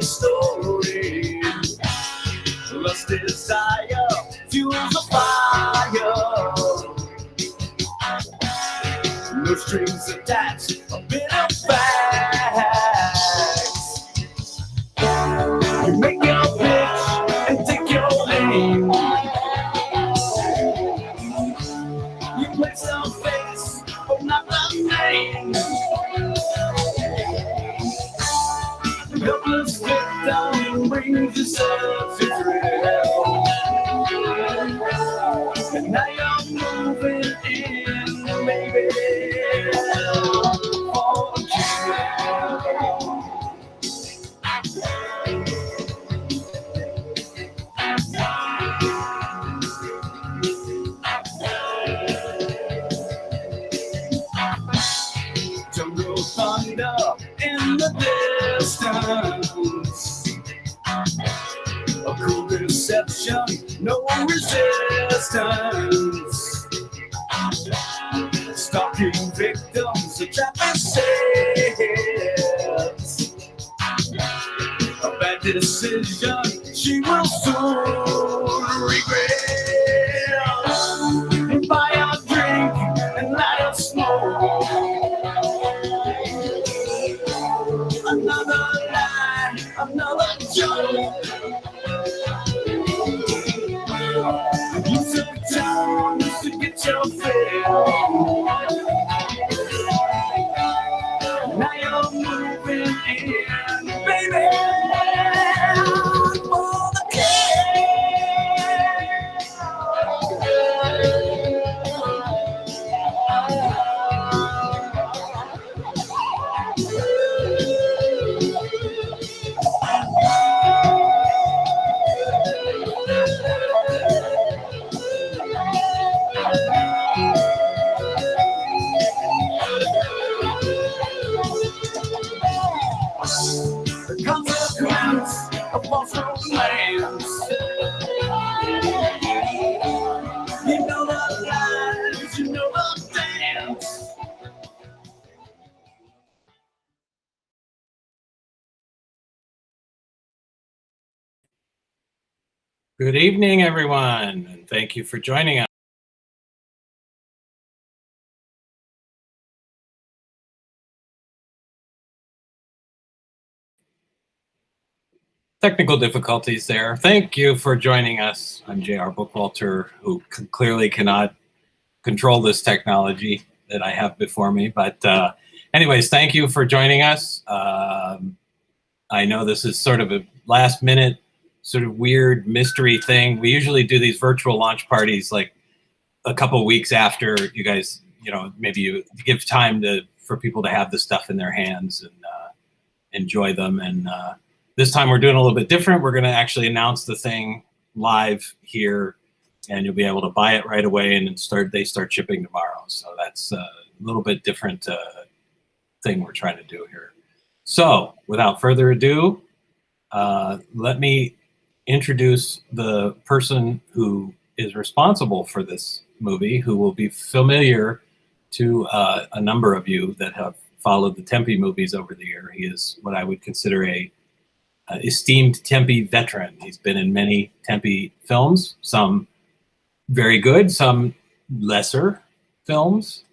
the story. Lust, desire, fuels a fire. No strings attached, a bit of facts. You make your pitch and take your aim. You place the face, but not the name. The helpless victim brings yourself to thrill. And now you're moving in, baby, for the kill. Jungle thunder in the distance. A cool deception, no resistance. Stalking victims, a trap is set. A bad decision, she will soon regret. Buy a drink and light a smoke. Another lie, another joke. Use of time to get your fill. Now you're moving in, baby, for the the consequence of false romance. You know the lies, you know the dance. Good evening, everyone, and thank you for joining us. Technical difficulties there. Thank you for joining us. I'm J.R. Bookwalter, who clearly cannot control this technology that I have before me. But anyways, thank you for joining us. I know this is sort of a last minute, sort of weird mystery thing. We usually do these virtual launch parties like a couple weeks after you guys, maybe you give time for people to have the stuff in their hands and enjoy them. And this time we're doing a little bit different. We're going to actually announce the thing live here, and you'll be able to buy it right away, and they start shipping tomorrow. So that's a little bit different thing we're trying to do here. So without further ado, let me introduce the person who is responsible for this movie, who will be familiar to a number of you that have followed the Tempe movies over the year. He is what I would consider a esteemed Tempe veteran. He's been in many Tempe films, some very good, some lesser films.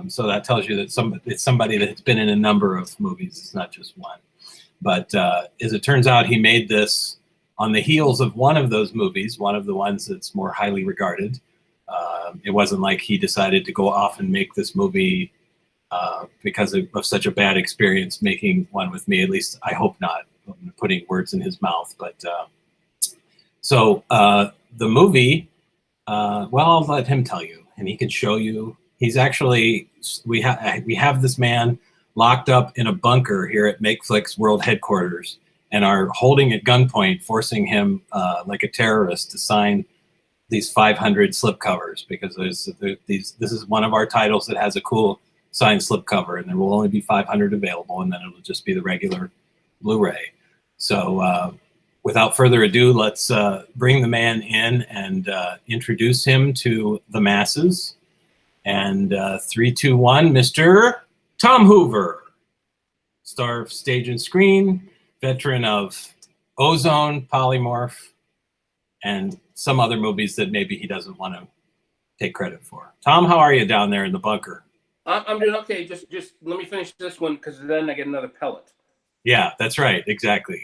So that tells you that it's somebody that's been in a number of movies. It's not just one. But as it turns out, he made this on the heels of one of those movies, one of the ones that's more highly regarded. It wasn't like he decided to go off and make this movie because of such a bad experience making one with me. At least I hope not. I'm putting words in his mouth. But so the movie, well, I'll let him tell you, and he can show you. He's actually, we have this man locked up in a bunker here at Makeflix World Headquarters, and are holding at gunpoint, forcing him like a terrorist to sign these 500 slipcovers, because this is one of our titles that has a cool signed slipcover, and there will only be 500 available, and then it'll just be the regular Blu-ray. So without further ado, let's bring the man in and introduce him to the masses. And 3, 2, 1, Mr. Tom Hoover, star of stage and screen, veteran of Ozone, Polymorph, and some other movies that maybe he doesn't want to take credit for. Tom, how are you down there in the bunker? I'm doing okay. Just let me finish this one because then I get another pellet. Yeah, that's right. Exactly.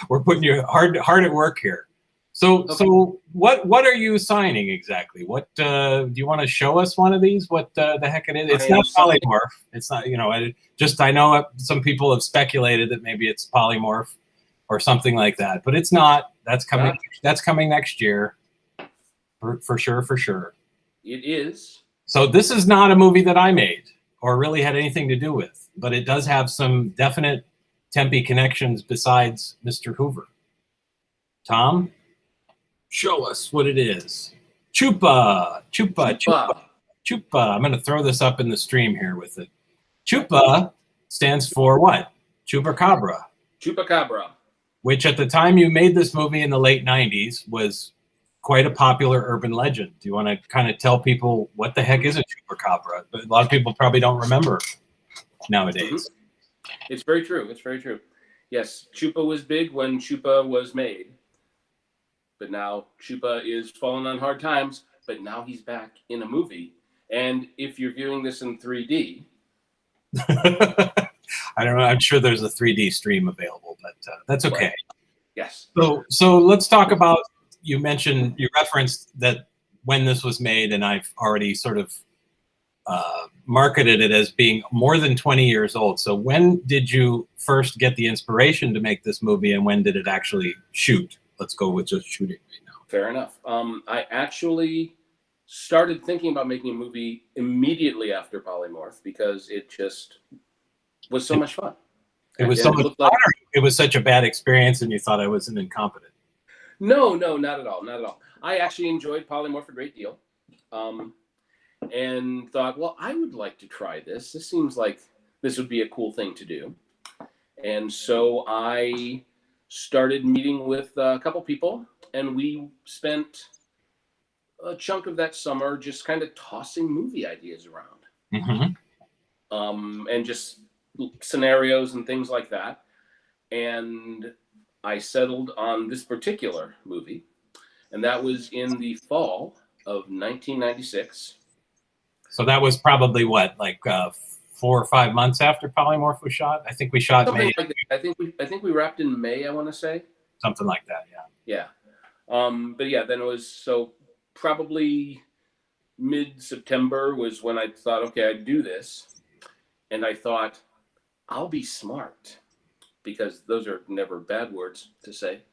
We're putting you hard at work here. So, Okay. so what are you signing exactly? What do you want to show us one of these? What the heck it is? It's not polymorph. It's not. I know some people have speculated that maybe it's polymorph or something like that, but it's not. That's coming. That's coming next year, for sure. For sure. It is. So this is not a movie that I made or really had anything to do with, but it does have some definite Tempe connections besides Mr. Hoover. Tom, show us what it is. Chupa. I'm going to throw this up in the stream here with it. Chupa stands for what? Chupacabra. Chupacabra. Which at the time you made this movie in the late 90s was quite a popular urban legend. Do you want to kind of tell people what the heck is a chupacabra? A lot of people probably don't remember nowadays. It's very true. It's very true. Yes, Chupa was big when Chupa was made. But now Chupa is falling on hard times, but now he's back in a movie. And if you're viewing this in 3D... I don't know. I'm sure there's a 3D stream available, but that's okay. Right. Yes. So let's talk about, you referenced that when this was made, and I've already sort of marketed it as being more than 20 years old. So when did you first get the inspiration to make this movie, and when did it actually shoot? Let's go with just shooting right now. Fair enough. I actually started thinking about making a movie immediately after Polymorph because it just was so much fun. It was so much fun. It was such a bad experience, and you thought I was an incompetent. No, not at all. Not at all. I actually enjoyed Polymorph a great deal. And thought, well, I would like to try this. This seems like this would be a cool thing to do. And so I started meeting with a couple people, and we spent a chunk of that summer just kind of tossing movie ideas around. And just scenarios and things like that. And I settled on this particular movie, and that was in the fall of 1996. So that was probably what, like 4 or 5 months after Polymorph was shot? I think we shot something May. Like that. I think we wrapped in May, I want to say. Something like that, yeah. Yeah. But yeah, then it was, so probably mid-September was when I thought, okay, I'd do this. And I thought, I'll be smart, because those are never bad words to say.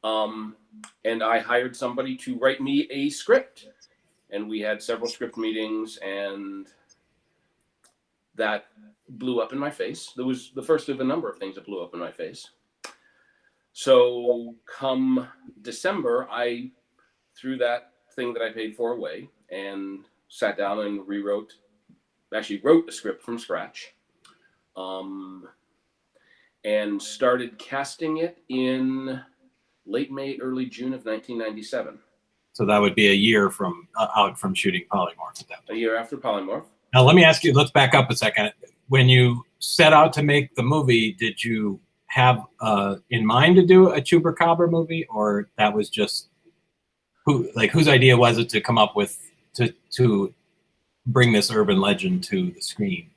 And I hired somebody to write me a script. And we had several script meetings, and that blew up in my face. That was the first of a number of things that blew up in my face. So come December, I threw that thing that I paid for away and sat down and wrote a script from scratch. And started casting it in late May, early June of 1997. So that would be a year from out from shooting Polymorph at that point. A year after Polymorph. Now let me ask you, let's back up a second. When you set out to make the movie, did you have in mind to do a Chupacabra movie, or that was just whose idea was it to come up with to bring this urban legend to the screen?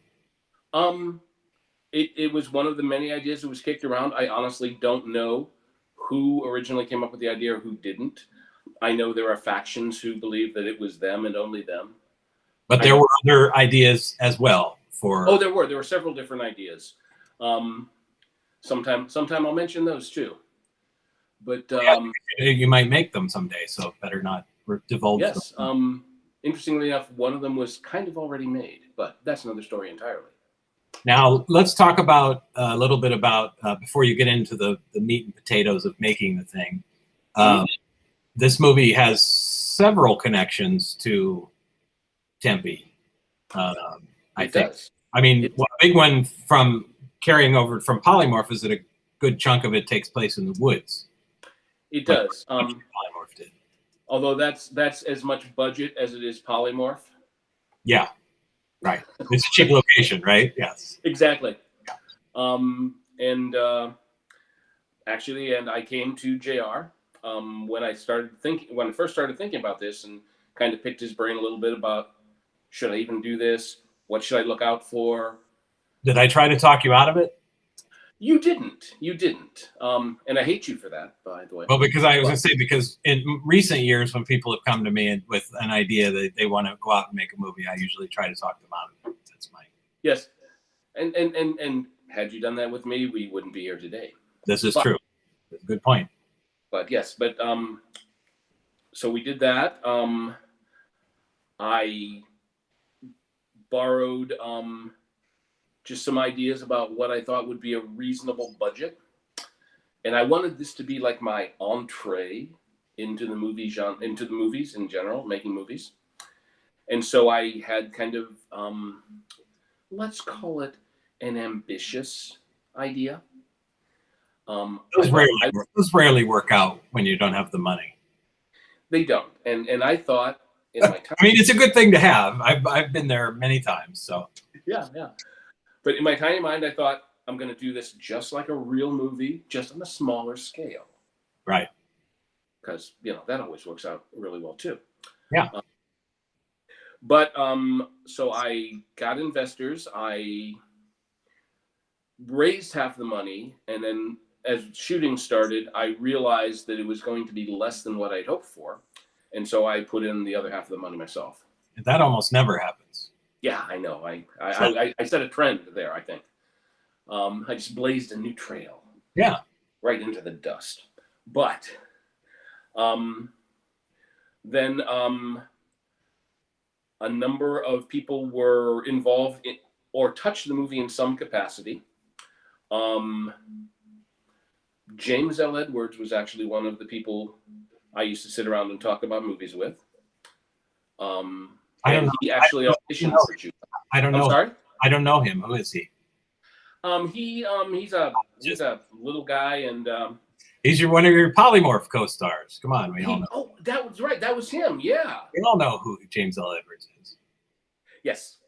It was one of the many ideas that was kicked around. I honestly don't know who originally came up with the idea or who didn't. I know there are factions who believe that it was them and only them. But there were other ideas as well for... Oh, there were several different ideas. Sometime I'll mention those too. But you might make them someday, so better not divulge yes. them. Interestingly enough, one of them was kind of already made, but that's another story entirely. Now, let's talk about a little bit about, before you get into the meat and potatoes of making the thing. This movie has several connections to Tempe. I think. Does. I mean, a big one from carrying over from Polymorph is that a good chunk of it takes place in the woods. It does. Polymorph did. Although that's as much budget as it is Polymorph. Yeah. Right. It's a cheap location, right? Yes. Exactly. and actually, and I came to JR when I first started thinking about this, and kind of picked his brain a little bit about, should I even do this? What should I look out for? Did I try to talk you out of it? You didn't. And I hate you for that, by the way. Well, because I was going to say, because in recent years, when people have come to me with an idea that they want to go out and make a movie, I usually try to talk them out of it. That's my... Yes. And had you done that with me, we wouldn't be here today. This is true. Good point. But yes, so we did that. I borrowed just some ideas about what I thought would be a reasonable budget. And I wanted this to be like my entree into the movie genre, into the movies in general, making movies. And so I had kind of, let's call it an ambitious idea. Those rarely work out when you don't have the money. They don't. And I thought in my time... I mean, it's a good thing to have. I've been there many times, so. Yeah. But in my tiny mind, I thought, I'm going to do this just like a real movie, just on a smaller scale. Right. Because, that always works out really well, too. Yeah. So I got investors. I raised half the money. And then as shooting started, I realized that it was going to be less than what I'd hoped for. And so I put in the other half of the money myself. That almost never happens. Yeah, I know. I set a trend there, I think. I just blazed a new trail. Yeah. Right into the dust. But then a number of people were involved in or touched the movie in some capacity. James L. Edwards was actually one of the people I used to sit around and talk about movies with. He actually auditioned for you. I don't know. I'm sorry? I don't know him. Who is he? He's a little guy, and he's one of your polymorph co-stars. Come on, we all know. Oh, that was right. That was him. Yeah. We all know who James L. Edwards is. Yes.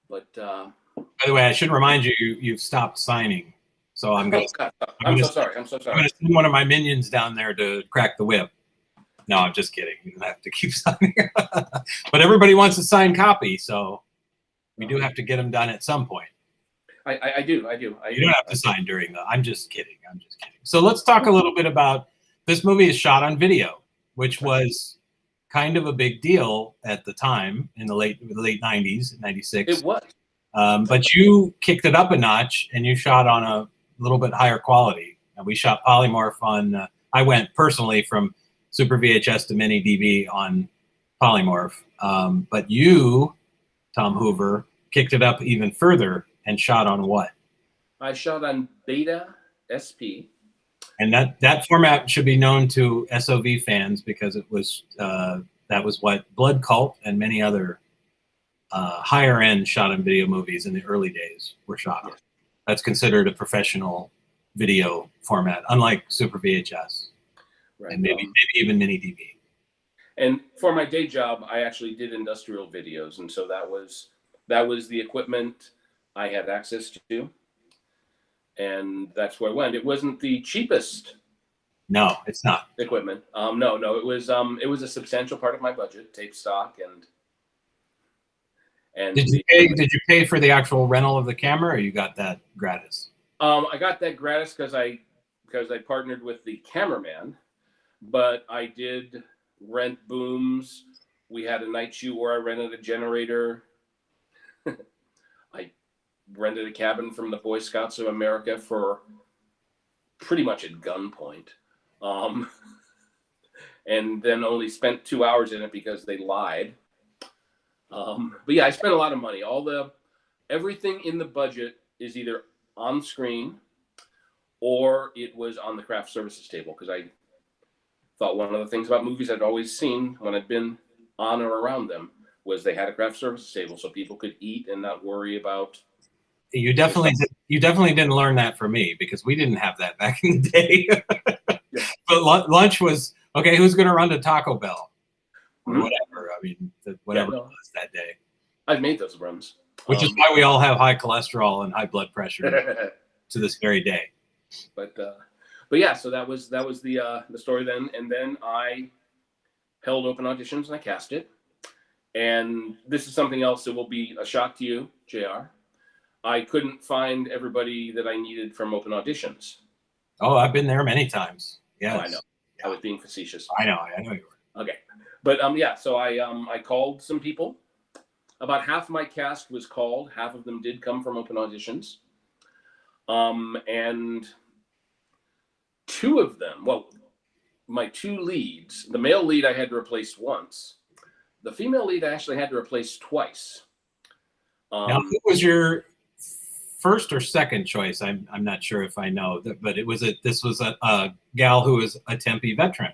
But by the way, I should remind you, you've stopped signing. So I'm going to. I'm so sorry. I'm going to send one of my minions down there to crack the whip. No, I'm just kidding. You don't have to keep signing. But everybody wants a signed copy, so we do have to get them done at some point. I do. You don't have to sign during the. I'm just kidding. So let's talk a little bit about this movie. Is shot on video, which was kind of a big deal at the time in the late 90s, 96. It was. But you kicked it up a notch, and you shot on a little bit higher quality. And we shot polymorph on. I went personally from Super VHS to Mini DV on polymorph. But you, Tom Hoover, kicked it up even further and shot on what? I shot on Beta SP. And that format should be known to SOV fans because it was that was what Blood Cult and many other higher end shot on video movies in the early days were shot on. That's considered a professional video format, unlike Super VHS. Right. And maybe even Mini DV. And for my day job, I actually did industrial videos, and so that was the equipment I had access to, and that's where I went. It wasn't the cheapest. No, it's not equipment. No, it was a substantial part of my budget, tape stock, and. Did you pay for the actual rental of the camera, or you got that gratis? I got that gratis because I partnered with the cameraman. But I did rent booms. We had a night shoot where I rented a generator. I rented a cabin from the Boy Scouts of America for pretty much at gunpoint. And then only spent 2 hours in it because they lied. But yeah, I spent a lot of money. Everything in the budget is either on screen or it was on the craft services table because I thought one of the things about movies I'd always seen when I'd been on or around them was they had a craft services table so people could eat and not worry about. You definitely didn't learn that from me because we didn't have that back in the day. Yeah. But lunch was okay. Who's going to run to Taco Bell or whatever? I mean, whatever it was that day. I've made those runs, which is why we all have high cholesterol and high blood pressure. to this very day. But yeah, so that was the story then, and then I held open auditions and I cast it. And this is something else that will be a shock to you, JR. I couldn't find everybody that I needed from open auditions. Oh, I've been there many times. Yes. Oh, I know. I was being facetious. I know you were. Okay. But yeah, so I called some people. About half my cast was called. Half of them did come from open auditions. And two of them, well, my two leads, the male lead I had to replace once. The female lead I actually had to replace twice. Now, who was your first or second choice? I'm not sure if I know, but this was a gal who was a Tempe veteran.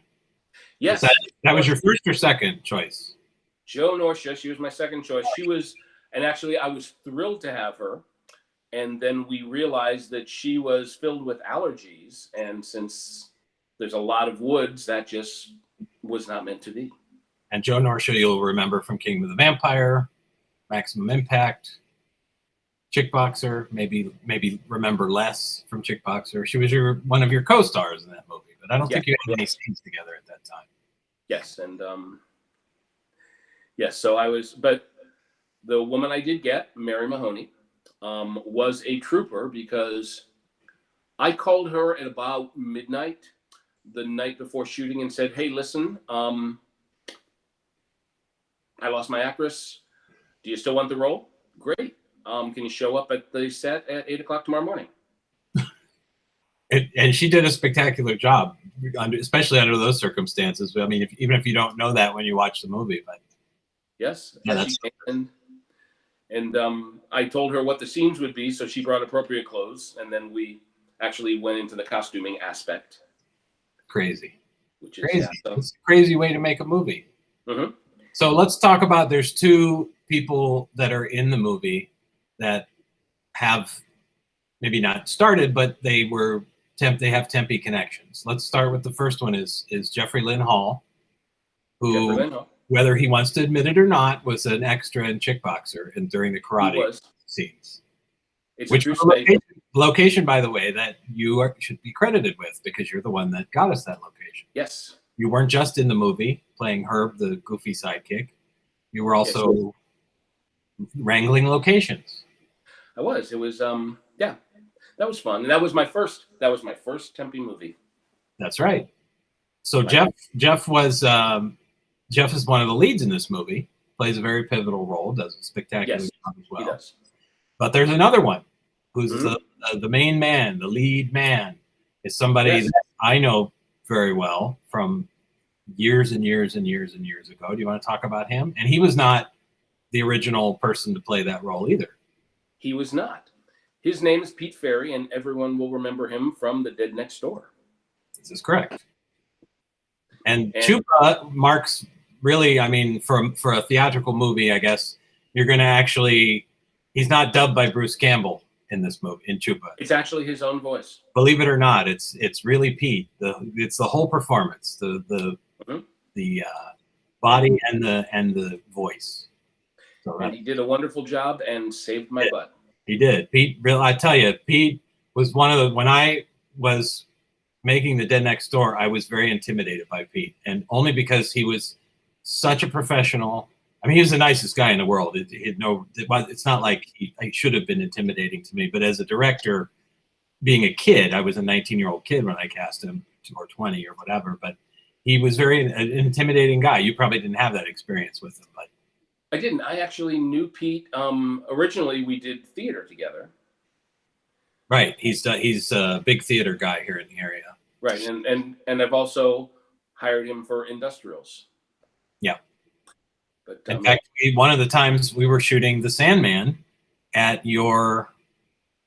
Yes. That was your first or second choice? Jo Norsha, she was my second choice. She was, and actually I was thrilled to have her. And then we realized that she was filled with allergies. And since there's a lot of woods, that just was not meant to be. And Jo Norsha, you'll remember from King of the Vampire, Maximum Impact, Chickboxer, maybe remember less from Chickboxer. She was one of your co-stars in that movie, but I don't think you had any scenes together at that time. Yes, and yes, so I was, but the woman I did get, Mary Mahoney, was a trooper because I called her at about midnight the night before shooting and said, "Hey, listen, I lost my actress. Do you still want the role? Great. Can you show up at the set at 8 o'clock tomorrow morning?" And she did a spectacular job, especially under those circumstances. I mean, even if you don't know that when you watch the movie, but yes, yeah, and I told her what the scenes would be, so she brought appropriate clothes, and then we actually went into the costuming aspect. Crazy, which is crazy. Yeah, so. It's a crazy way to make a movie. Mm-hmm. So let's talk about. There's two people that are in the movie that have maybe not started, but they have Tempe connections. Let's start with the first one is Jeffrey Lynn Hall, who, whether he wants to admit it or not, was an extra in Chickboxer and during the karate scenes. It's which a true location, by the way, that you should be credited with because you're the one that got us that location. Yes. You weren't just in the movie playing Herb, the goofy sidekick. You were also wrangling locations. I was. It was yeah. That was fun. And that was my first Tempe movie. That's right. So right. Jeff is one of the leads in this movie, plays a very pivotal role, does a spectacular job as well. He does. But there's another one who's the main man, the lead man, is somebody that I know very well from years and years and years and years ago. Do you want to talk about him? And he was not the original person to play that role either. He was not. His name is Pete Ferry, and everyone will remember him from The Dead Next Door. This is correct. And Chupa marks really, I mean, for a theatrical movie, I guess, you're going to actually, he's not dubbed by Bruce Campbell in this movie, in Chupa. It's actually his own voice. Believe it or not, it's really Pete. It's the whole performance, the body and the voice. So and he did a wonderful job and saved my butt. He did. Pete, I tell you, Pete was one of the, when I was making The Dead Next Door, I was very intimidated by Pete, and only because he was such a professional. I mean, he was the nicest guy in the world. It's not like he should have been intimidating to me, but as a director, being a kid, I was a 19-year-old kid when I cast him, or 20 or whatever, but he was an intimidating guy. You probably didn't have that experience with him, but I didn't. I actually knew Pete. Originally, we did theater together. Right. He's a big theater guy here in the area. Right. And I've also hired him for industrials. Yeah. But in fact, one of the times we were shooting The Sandman at your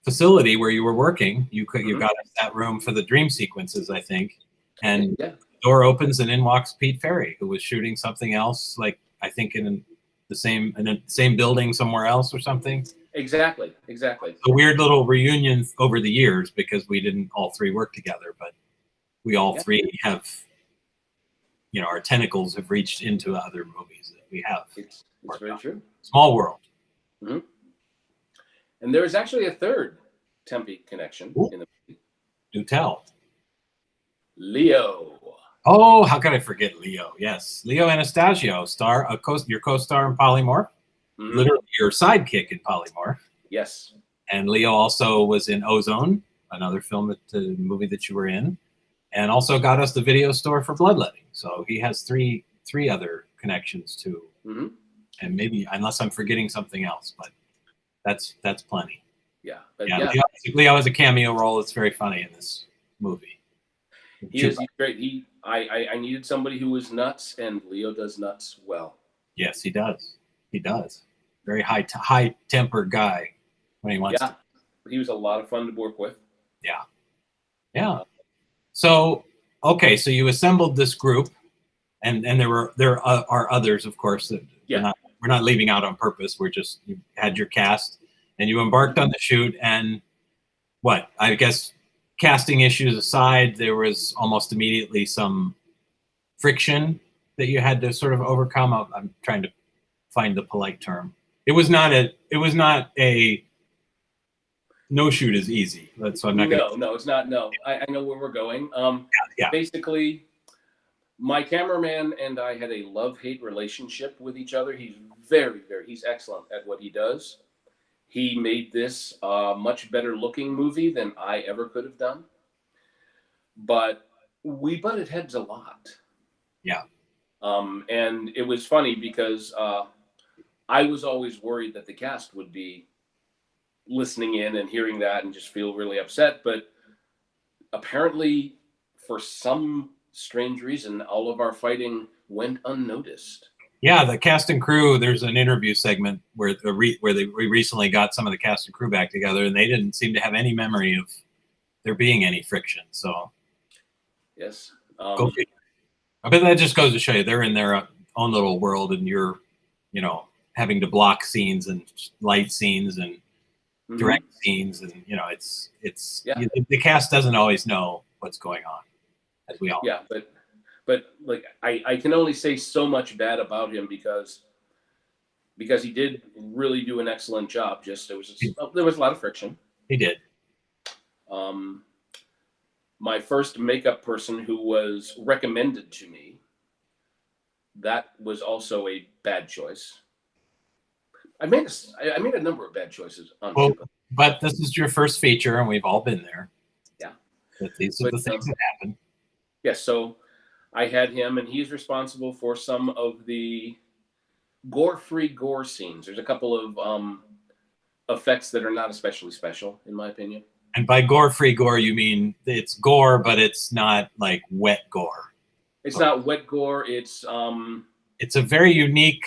facility where you were working, you got us that room for the dream sequences, I think. And the door opens and in walks Pete Ferry, who was shooting something else, like I think in the same building somewhere else or something. Exactly. A weird little reunion over the years because we didn't all three work together, but we all three have, our tentacles have reached into other movies that we have. It's very true. Small world. Mm-hmm. And there is actually a third Tempe connection Ooh. in the movie. Do tell. Leo. Oh, how could I forget Leo? Yes, Leo Anastasio, your co-star in Polymorph, Mhm. literally your sidekick in Polymorph. Yes. And Leo also was in Ozone, another movie that you were in, and also got us the video store for Bloodletting. So he has three other connections too. Hmm. And maybe, unless I'm forgetting something else, but that's plenty. Yeah. But Yeah, yeah, Leo has a cameo role. It's very funny in this movie. he's great. I needed somebody who was nuts, and Leo does nuts well. Yes, he does. He does. Very high tempered guy when he wants Yeah. to. He was a lot of fun to work with. Yeah. So okay, so you assembled this group, and there are others, of course, that Yeah. we're not leaving out on purpose. You had your cast, and you embarked on the shoot. And what, I guess, casting issues aside, there was almost immediately some friction that you had to sort of overcome. I'm trying to find the polite term. It was not a no shoot is easy. So I'm not going to. No, it's not. No, I know where we're going. Yeah. Basically, my cameraman and I had a love-hate relationship with each other. He's he's excellent at what he does. He made this a much better looking movie than I ever could have done. But we butted heads a lot. Yeah. And it was funny because I was always worried that the cast would be listening in and hearing that and just feel really upset. But apparently, for some strange reason, all of our fighting went unnoticed. Yeah, the cast and crew. There's an interview segment where we recently got some of the cast and crew back together, and they didn't seem to have any memory of there being any friction. So, Yes. go figure. But that just goes to show you they're in their own little world, and you're, having to block scenes and light scenes and direct scenes, and it's the cast doesn't always know what's going on, as we all know. Yeah, but like I can only say so much bad about him because he did really do an excellent job. Just there was a lot of friction. He did. My first makeup person who was recommended to me, that was also a bad choice. I made a number of bad choices on Well, Shippa. but this is your first feature, and we've all been there. Yeah. But these are the things that happen. Yes, so I had him, and he's responsible for some of the gore-free gore scenes. There's a couple of effects that are not especially special, in my opinion. And by gore-free gore, you mean it's gore, but it's not like wet gore. It's not wet gore. It's a very unique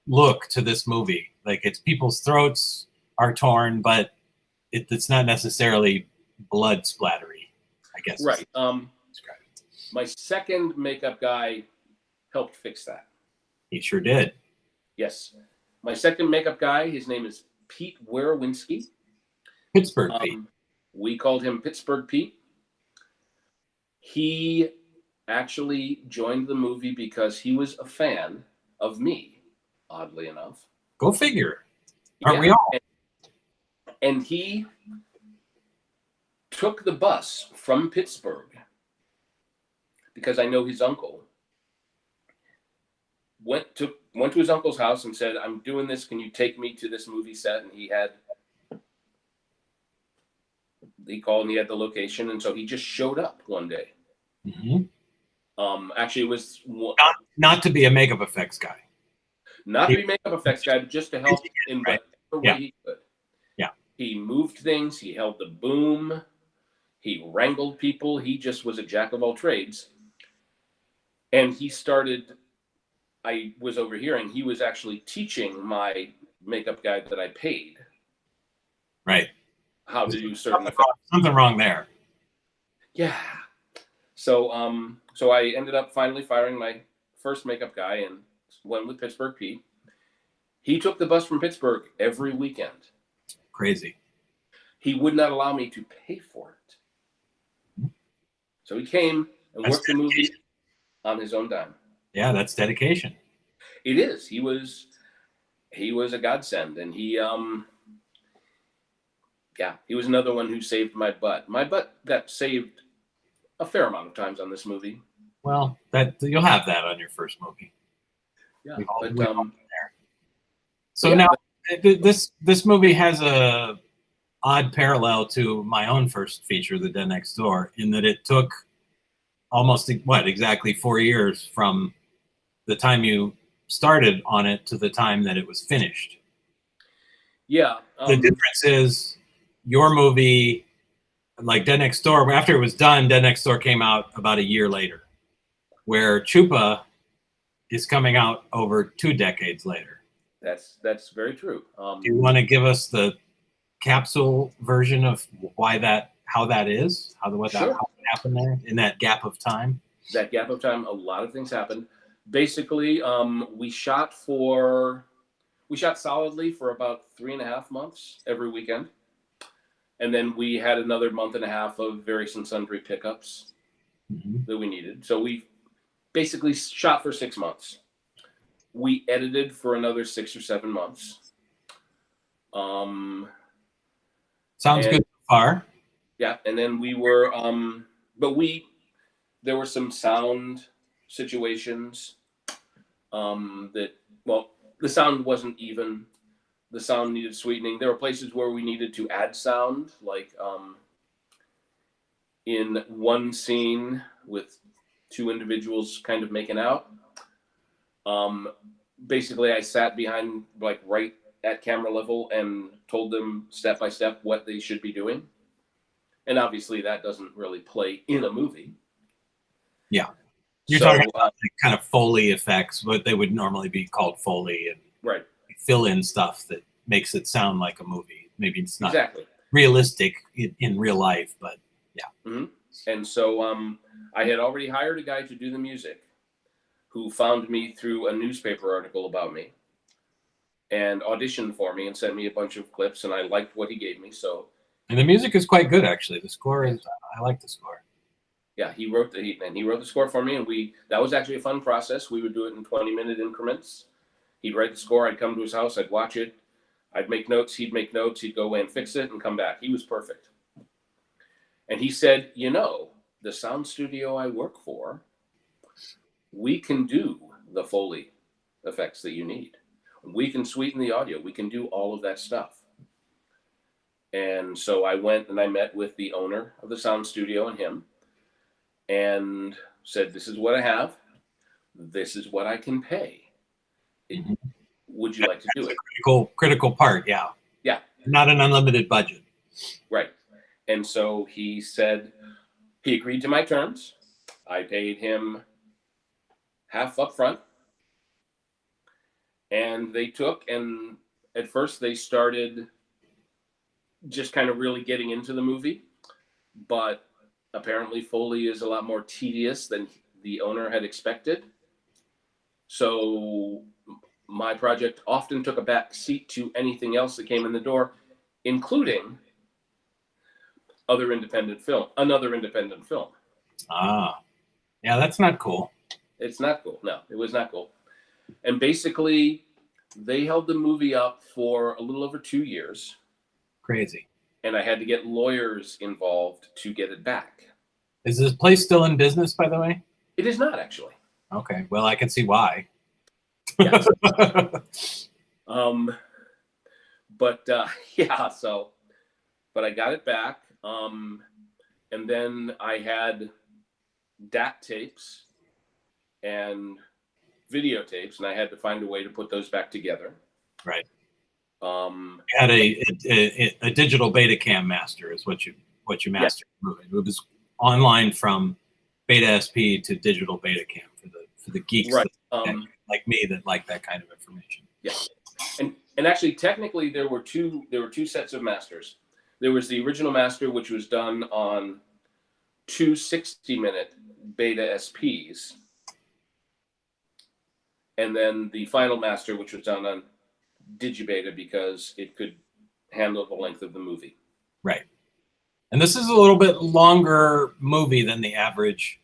look to this movie. Like, it's people's throats are torn, but it's not necessarily blood splattery, I guess. Right. My second makeup guy helped fix that. He sure did. Yes. My second makeup guy, his name is Pete Werowinski. Pittsburgh Pete. We called him Pittsburgh Pete. He actually joined the movie because he was a fan of me, oddly enough. Go figure. Aren't we all? And he took the bus from Pittsburgh because I know his uncle. Went to his uncle's house and said, "I'm doing this. Can you take me to this movie set?" And he called and he had the location, and so he just showed up one day. Mm-hmm. Actually, it was not to be a makeup effects guy. Not to be makeup effects guy, but just to help in whatever way he could. Yeah. He moved things. He held the boom. He wrangled people. He just was a jack of all trades. And he started. I was overhearing. He was actually teaching my makeup guy that I paid. Right. How to do certain effects. Something wrong there. Yeah. So I ended up finally firing my first makeup guy and went with Pittsburgh Pete. He took the bus from Pittsburgh every weekend. Crazy. He would not allow me to pay for it. So he came and worked the movie on his own dime. Yeah, that's dedication. It is. He was a godsend, and he Yeah, he was another one who saved my butt. My butt got saved a fair amount of times on this movie. Well, that you'll have that on your first movie. Yeah, We've all but been there. So yeah, now this movie has a odd parallel to my own first feature, The Dead Next Door, in that it took almost exactly 4 years from the time you started on it to the time that it was finished. yeah. The difference is your movie, like Dead Next Door, after it was done, Dead Next Door came out about a year later, where Chupa is coming out over 2 decades later. That's very true. Do you want to give us the capsule version of how that happened there in that gap of time? That gap of time, a lot of things happened. Basically, we shot solidly for about 3.5 months every weekend. And then we had another month and a half of various and sundry pickups that we needed. So we basically shot for 6 months. We edited for another 6 or 7 months. Sounds good so far. Yeah, and then we were, there were some sound situations that, well, the sound wasn't even. The sound needed sweetening. There were places where we needed to add sound, like in one scene with 2 individuals kind of making out. Basically, I sat behind, like, right at camera level and told them step by step what they should be doing. And obviously, that doesn't really play in a movie. Yeah. You're talking about the kind of Foley effects, what they would normally be called Foley, and right. Fill in stuff that makes it sound like a movie. Maybe it's not exactly realistic in real life, but yeah. Mm-hmm. And so I had already hired a guy to do the music, who found me through a newspaper article about me and auditioned for me and sent me a bunch of clips, and I liked what he gave me. And the music is quite good, actually. The score is, I like the score. Yeah, he wrote the score for me, and that was actually a fun process. We would do it in 20-minute increments. He'd write the score, I'd come to his house, I'd watch it, I'd make notes, he'd make notes, he'd go away and fix it and come back. He was perfect. And he said, the sound studio I work for, we can do the Foley effects that you need. We can sweeten the audio. We can do all of that stuff. And so I went and I met with the owner of the sound studio and him, and said, this is what I have. This is what I can pay. Would you like to do it? Critical part, yeah. Yeah. Not an unlimited budget. Right. And so he said, he agreed to my terms. I paid him half up front. And they and at first they started just kind of really getting into the movie. But apparently Foley is a lot more tedious than the owner had expected. So my project often took a back seat to anything else that came in the door, including another independent film. Ah, yeah, that's not cool. It's not cool. No, it was not cool. And basically, they held the movie up for a little over 2 years. Crazy. And I had to get lawyers involved to get it back. Is this place still in business, by the way? It is not, actually. Okay, well, I can see why. Yes. But I got it back. And then I had DAT tapes and videotapes, and I had to find a way to put those back together. Right. You had a digital Betacam master is what you mastered. Yes. It was online from Beta SP to digital Betacam for the geeks, right? Like me that like that kind of information. Yeah, and actually, technically, there were two sets of masters. There was the original master, which was done on 2 60-minute Beta SPs, and then the final master, which was done on Digibeta because it could handle the length of the movie. Right. And this is a little bit longer movie than the average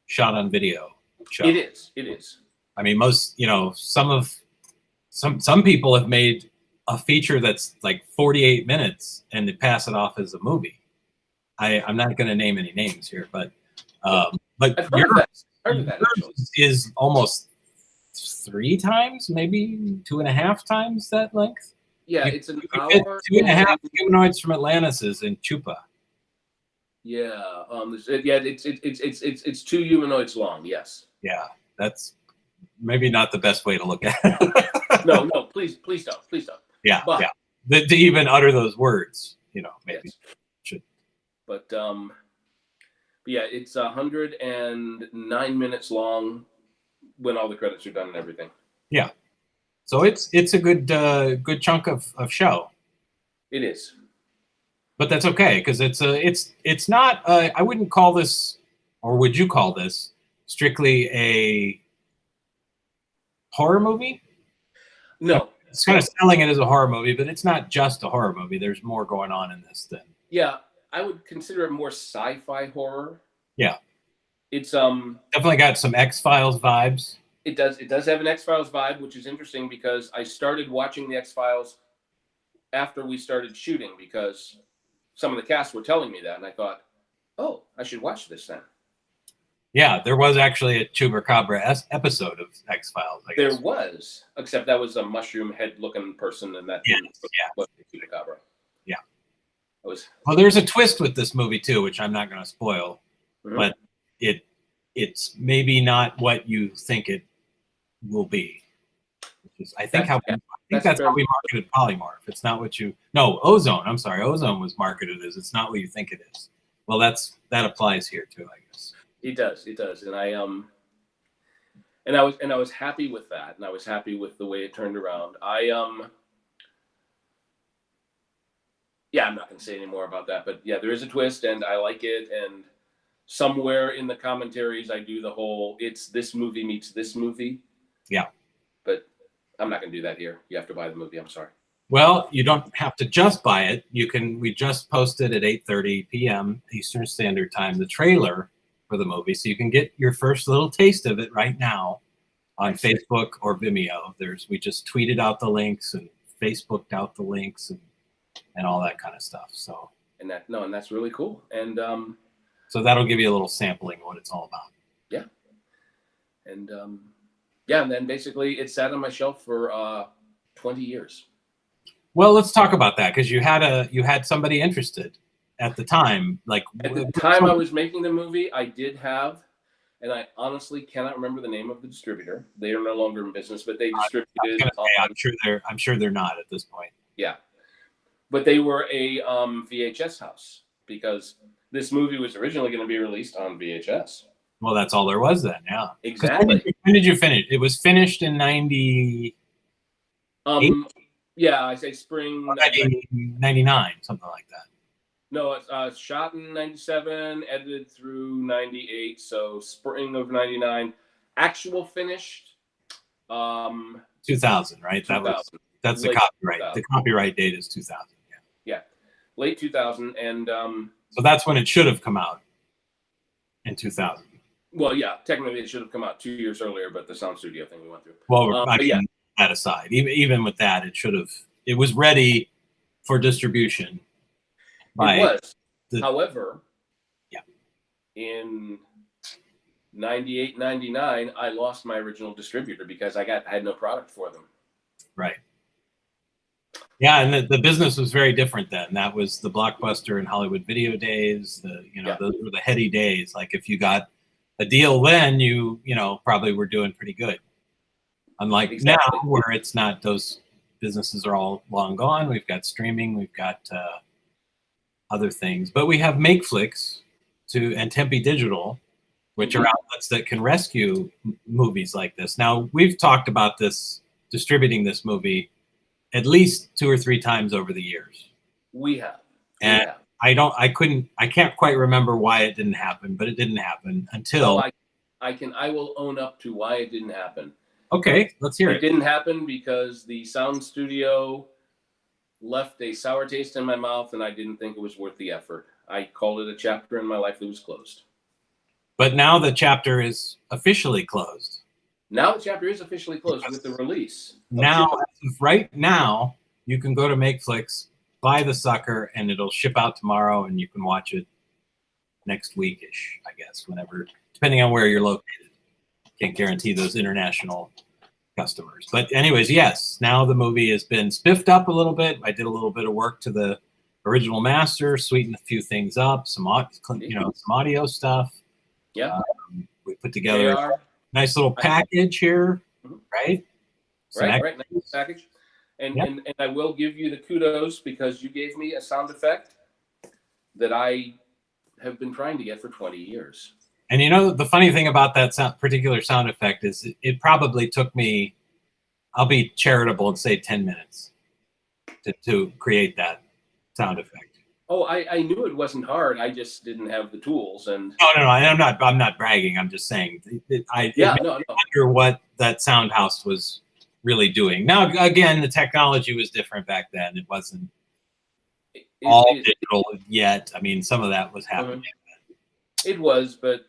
shot on video show. It is. I mean, most, some people have made a feature that's like 48 minutes and to pass it off as a movie. I'm not going to name any names here, but I've heard of that. Heard of that actually. Is almost 3 times, maybe 2.5 times that length. Yeah, You- it's an you fit hour. 2.5 humanoids from Atlantis in Chupa. Yeah, it's 2 humanoids long. Yes. Yeah, that's maybe not the best way to look at it. No, please don't. Yeah, But- yeah. To even utter those words, maybe Yes. should. But yeah, it's 109 minutes long when all the credits are done and everything. Yeah. So it's a good chunk of show. It is. But that's okay because it's not. I wouldn't call this, or would you call this, strictly a horror movie? No. It's kind of selling it as a horror movie, but it's not just a horror movie. There's more going on in this than. Yeah, I would consider it more sci-fi horror. Yeah. It's Definitely got some X-Files vibes. It does have an X-Files vibe, which is interesting because I started watching the X-Files after we started shooting because some of the cast were telling me that, and I thought, oh, I should watch this then. Yeah, there was actually a Chupacabra episode of X-Files. I guess. There was, except that was a mushroom head-looking person, and that was Chupacabra. Yeah. It was. Well, there's a twist with this movie too, which I'm not going to spoil, Mhm. but it's maybe not what you think it will be. I think that's how we marketed polymorph. It's not what you. No, ozone. I'm sorry, ozone was marketed as it's not what you think it is. Well, that applies here too, I guess. It does, and I was happy with that, and I was happy with the way it turned around. Yeah, I'm not going to say any more about that, but yeah, there is a twist, and I like it. And somewhere in the commentaries, I do the whole "it's this movie meets this movie." Yeah, but I'm not going to do that here. You have to buy the movie. I'm sorry. Well, you don't have to just buy it. You can. We just posted at 8:30 p.m. Eastern Standard Time the trailer for the movie, so you can get your first little taste of it right now on Facebook or Vimeo. We just tweeted out the links and Facebooked out the links and all that kind of stuff. So and that's really cool. And so that'll give you a little sampling of what it's all about. Yeah. And and then basically it sat on my shelf for 20 years. Well, let's talk about that because you had somebody interested at the time. Like at the time I was making the movie, I did have, and I honestly cannot remember the name of the distributor. They are no longer in business, but they distributed. I'm sure they're not at this point. Yeah, but they were a VHS house because this movie was originally going to be released on VHS. Well, that's all there was then. Yeah, exactly. When did you finish? It was finished in 90. Yeah, I say spring 99, something like that. No, it's shot in 97, edited through 98, so spring of 99. Actual finished 2000, right? 2000. That's the copyright. 2000. The copyright date is 2000. Yeah, late 2000, and so that's when it should have come out in 2000. Well, yeah, technically it should have come out 2 years earlier, but the sound studio thing we went through. Well, that aside, even with that, it was ready for distribution. It was. However, in 98, 99, I lost my original distributor because I had no product for them. Right. Yeah, and the business was very different then. That was the Blockbuster and Hollywood Video days. Those were the heady days. Like if you got a deal then, you probably were doing pretty good. Unlike now, where it's not. Those businesses are all long gone. We've got streaming. We've got other things, but we have Makeflix and Tempe Digital, which are outlets that can rescue movies like this. Now we've talked about distributing this movie at least 2 or 3 times over the years. We have. And I can't quite remember why it didn't happen, but it didn't happen until. I will own up to why it didn't happen. Okay, let's hear it. It didn't happen because the sound studio left a sour taste in my mouth, and I didn't think it was worth the effort. I called it a chapter in my life that was closed. But now the chapter is officially closed. Now the chapter is officially closed with the release. Now, right now, you can go to Makeflix, buy the sucker, and it'll ship out tomorrow, and you can watch it next week-ish, I guess, whenever, depending on where you're located. Can't guarantee those international customers. But anyways, yes, now the movie has been spiffed up a little bit. I did a little bit of work to the original master, sweetened a few things up, some audio stuff. Yeah. We put together a nice little package here, right? Right, nice package. And I will give you the kudos because you gave me a sound effect that I have been trying to get for 20 years. And the funny thing about that particular sound effect is it probably took me, I'll be charitable and say 10 minutes to create that sound effect. Oh, I knew it wasn't hard. I just didn't have the tools. And no, I'm not bragging. I'm just saying wonder what that sound house was really doing. Now, again, the technology was different back then. It wasn't all digital yet. I mean, some of that was happening. It was, but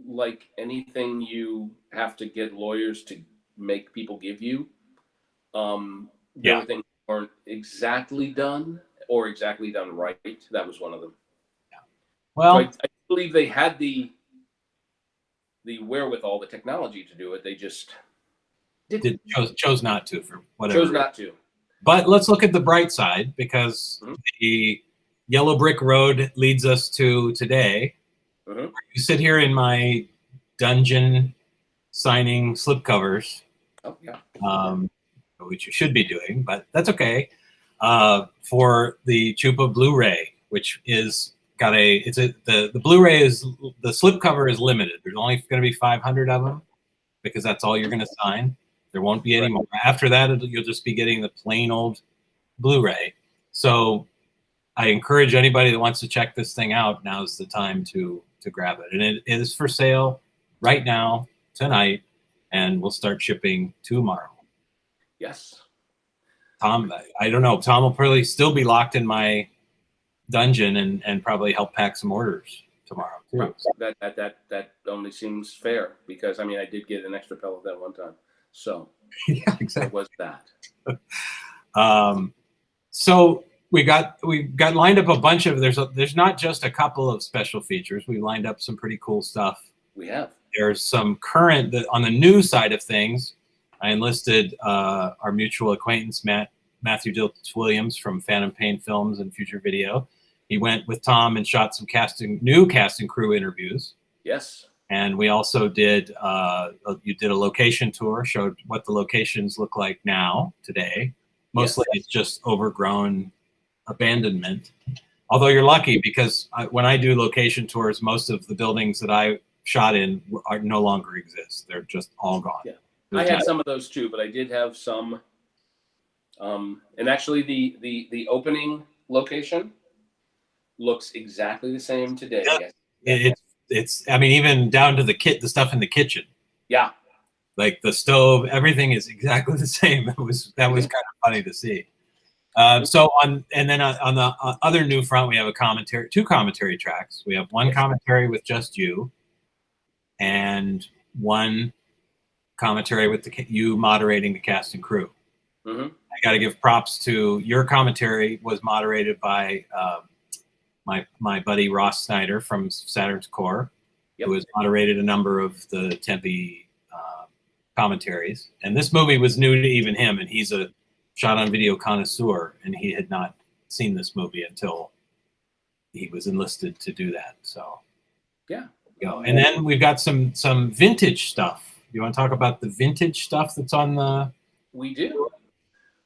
like anything you have to get lawyers to make people give you, there were things that weren't exactly done or exactly done right. That was one of them. Yeah. Well, so I believe they had the wherewithal, the technology to do it. They just chose not to for whatever. Chose not to. But let's look at the bright side, because the yellow brick road leads us to today. You sit here in my dungeon signing slipcovers, which you should be doing, but that's okay. For the Chupa Blu-ray, which is the Blu-ray is, the slipcover is limited. There's only going to be 500 of them because that's all you're going to sign. There won't be any more. After that, you'll just be getting the plain old Blu-ray. So I encourage anybody that wants to check this thing out, now's the time to grab it. And it is for sale right now, tonight, and we'll start shipping tomorrow. Yes. Tom, I don't know. Tom will probably still be locked in my dungeon and probably help pack some orders tomorrow too. That only seems fair, because I mean I did get an extra pellet that one time. So yeah, exactly. There was that. So we got lined up a bunch of, there's not just a couple of special features. We lined up some pretty cool stuff. We have. There's some current, on the new side of things. I enlisted our mutual acquaintance Matthew Dilts Williams from Phantom Pain Films and Future Video. He went with Tom and shot some new cast and crew interviews. Yes. And we also did you did a location tour, showed what the locations look like now today. Mostly it's just overgrown abandonment. Although you're lucky, because when I do location tours, most of the buildings that I shot in no longer exist. They're just all gone. Yeah. I had some of those too, but I did have some. And actually, the opening location looks exactly the same today. Yeah. It's I mean, even down to the stuff in the kitchen. Yeah. Like the stove, everything is exactly the same. That was kind of funny to see. And then on the other new front, we have two commentary tracks. We have one commentary with just you, and one commentary with you moderating the cast and crew. I got to give props to your commentary. Was moderated by my buddy Ross Snyder from Saturn's Core, who has moderated a number of the Tempe commentaries. And this movie was new to even him, and he's a shot on video connoisseur, and he had not seen this movie until he was enlisted to do that. So and then we've got some vintage stuff. You want to talk about the vintage stuff that's on the? We do.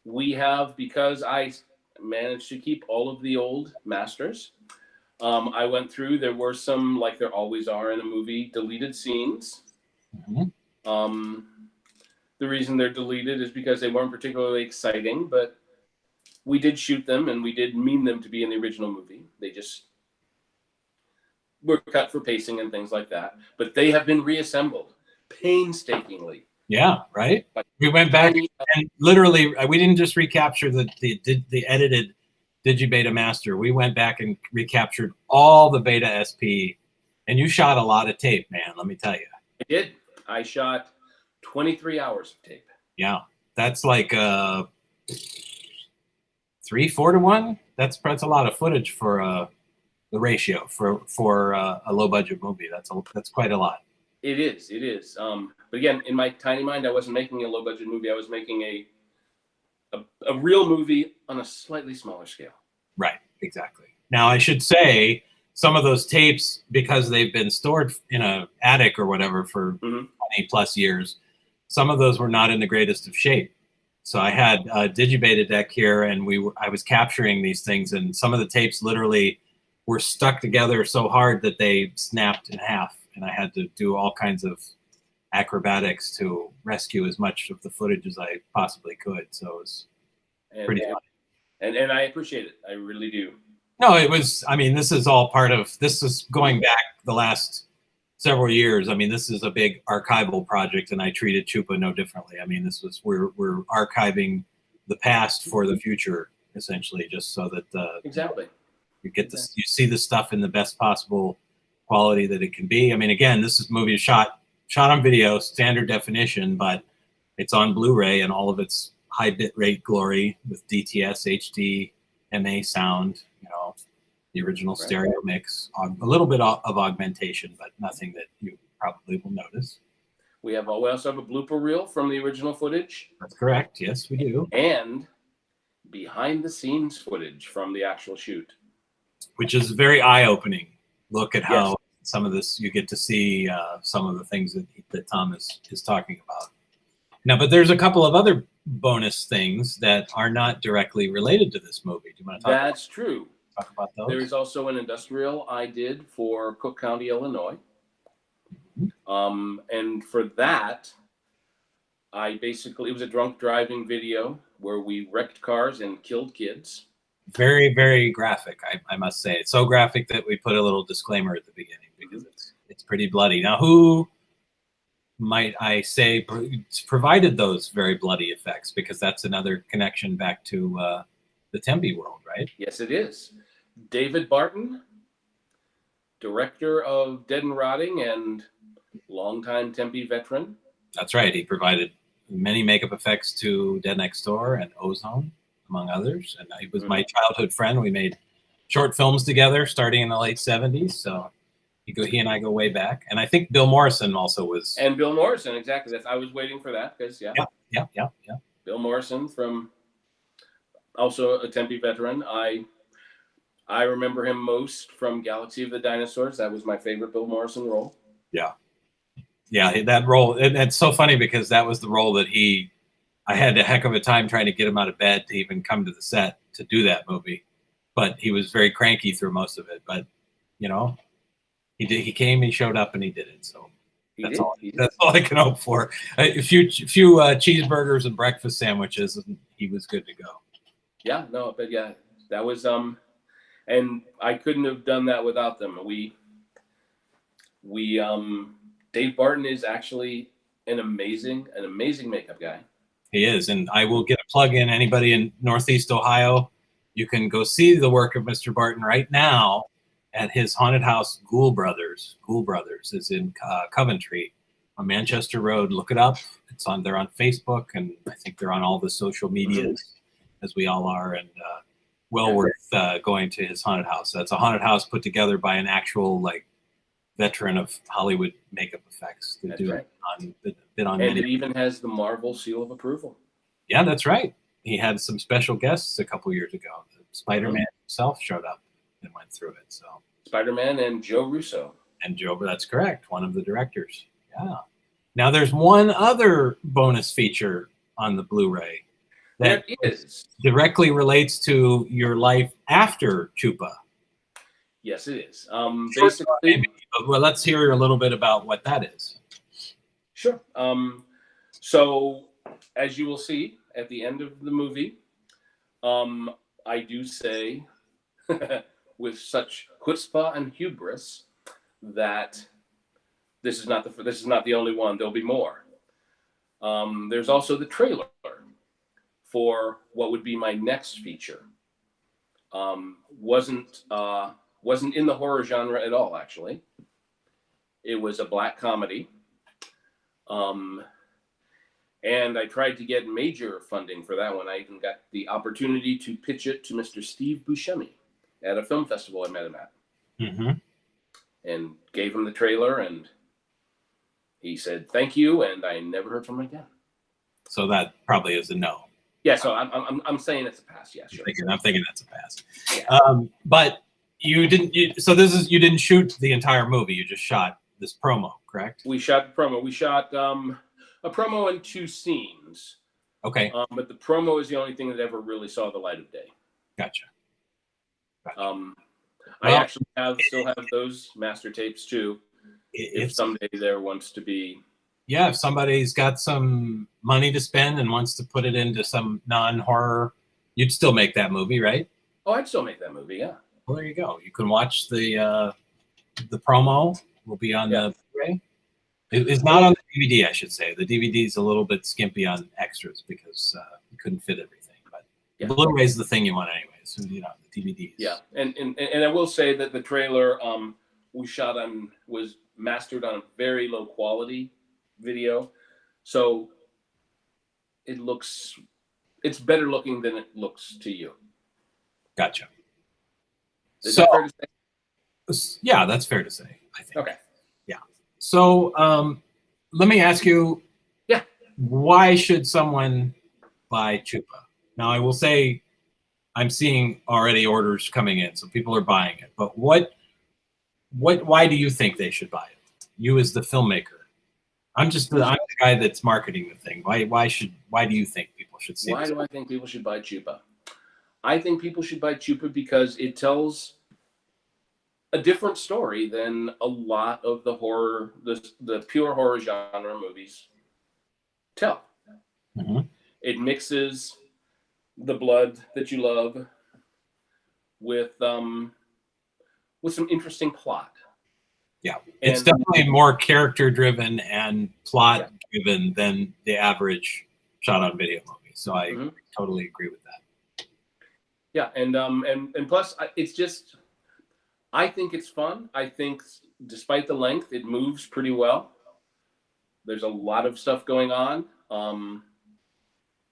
We have, because I managed to keep all of the old masters. I went through. There were some, like there always are in a movie, deleted scenes. The reason they're deleted is because they weren't particularly exciting, but we did shoot them and we did mean them to be in the original movie. They just were cut for pacing and things like that. But they have been reassembled painstakingly. Yeah, right. We went back and literally, we didn't just recapture the edited Digibeta master. We went back and recaptured all the Beta SP, and you shot a lot of tape, man. Let me tell you. I did. I shot 23 hours of tape. Yeah, that's like 3-4 to 1. That's a lot of footage for the ratio for a low budget movie. That's quite a lot. It is. It is. But again, in my tiny mind, I wasn't making a low budget movie. I was making a real movie on a slightly smaller scale. Right. Exactly. Now I should say some of those tapes, because they've been stored in an attic or whatever for 20 plus years, some of those were not in the greatest of shape. So I had a Digibeta deck here, and I was capturing these things, and some of the tapes literally were stuck together so hard that they snapped in half, and I had to do all kinds of acrobatics to rescue as much of the footage as I possibly could. So it was pretty fun. And I appreciate it. I really do. No, it was, I mean, this is all part of, this is going back the last several years. I mean, this is a big archival project, and I treated Chupa no differently. I mean, we're archiving the past for the future, essentially, just so that Exactly. you get this, you see the stuff in the best possible quality that it can be. I mean, again, this movie is shot on video, standard definition, but it's on Blu-ray and all of its high bit rate glory with DTS, HD, MA sound, the original stereo mix, a little bit of augmentation, but nothing that you probably will notice. We also have a blooper reel from the original footage. That's correct. Yes, we do. And behind the scenes footage from the actual shoot, which is very eye-opening. Look at how some of this, you get to see some of the things that Tom is talking about. Now, but there's a couple of other bonus things that are not directly related to this movie. Do you want to That's true. Talk about those? There is also an industrial I did for Cook County, Illinois. And for that, it was a drunk driving video where we wrecked cars and killed kids. Very, very graphic, I must say. It's so graphic that we put a little disclaimer at the beginning because it's pretty bloody. Now, who might I say provided those very bloody effects? Because that's another connection back to the Tempe world, right? Yes, it is. David Barton, director of Dead and Rotting and longtime Tempe veteran. That's right. He provided many makeup effects to Dead Next Door and Ozone, among others. And he was my childhood friend. We made short films together starting in the late 70s. So he and I go way back. And I think Bill Morrison also was. And Bill Morrison, exactly. I was waiting for that because, Yeah. Bill Morrison also a Tempe veteran. I remember him most from Galaxy of the Dinosaurs. That was my favorite Bill Morrison role. Yeah, that role. And it's so funny because that was the role that I had a heck of a time trying to get him out of bed to even come to the set to do that movie. But he was very cranky through most of it. But, he came, he showed up, and he did it. So that's all I can hope for. A few cheeseburgers and breakfast sandwiches, and he was good to go. Yeah, no, but yeah, that was and I couldn't have done that without them. Dave Barton is actually an amazing makeup guy. He is, and I will get a plug in. Anybody in Northeast Ohio, you can go see the work of Mr. Barton right now at his haunted house, Ghoul Brothers. Ghoul Brothers is in Coventry on Manchester Road. Look it up. They're on Facebook, and I think they're on all the social medias, as we all are, and worth going to his haunted house. That's a haunted house put together by an actual veteran of Hollywood makeup effects. That's right. And it even has the Marvel seal of approval. Yeah, that's right. He had some special guests a couple years ago. Spider-Man himself showed up and went through it. So Spider-Man and Joe Russo. That's correct. One of the directors. Yeah. Now there's one other bonus feature on the Blu-ray that directly relates to your life after Chupa. Yes, it is. Basically, well, let's hear a little bit about what that is. Sure. So, as you will see at the end of the movie, I do say, with such chutzpah and hubris, that this is not the only one. There'll be more. There's also the trailer for what would be my next feature. Wasn't in the horror genre at all, actually. It was a black comedy. And I tried to get major funding for that one. I even got the opportunity to pitch it to Mr. Steve Buscemi at a film festival I met him at. Mm-hmm. And gave him the trailer, and he said thank you, and I never heard from him again. So that probably is a no. Yeah, so I'm saying it's a pass. Yeah, sure. I'm thinking that's a pass. Yeah. But you didn't. You didn't shoot the entire movie. You just shot this promo, correct? We shot the promo. We shot a promo and 2 scenes. Okay. But the promo is the only thing that ever really saw the light of day. Gotcha. I actually still have those master tapes too. If someday there wants to be. Yeah, if somebody's got some money to spend and wants to put it into some non-horror, you'd still make that movie, right? Oh, I'd still make that movie, yeah. Well, there you go. You can watch the promo. Will be on the Blu-ray. It's not on the DVD, I should say. The DVD is a little bit skimpy on extras because you couldn't fit everything. But the Blu-ray is the thing you want anyway. So the DVDs. Yeah, and I will say that the trailer we shot on was mastered on a very low quality video, so it's better looking than it looks to you. Gotcha. Is that fair to say? Yeah, that's fair to say, I think. Okay. Yeah. So let me ask you, why should someone buy Chupa? Now, I will say I'm seeing already orders coming in, so people are buying it. But why do you think they should buy it? You as the filmmaker. I'm the guy that's marketing the thing. Why do you think people should see this? Why do I think people should buy Chupa? I think people should buy Chupa because it tells a different story than a lot of the horror, the pure horror genre movies tell. Mm-hmm. It mixes the blood that you love with some interesting plot. Yeah, it's definitely more character driven and plot driven than the average shot on video movie. So I totally agree with that. Yeah, and plus it's just, I think it's fun. I think despite the length, it moves pretty well. There's a lot of stuff going on.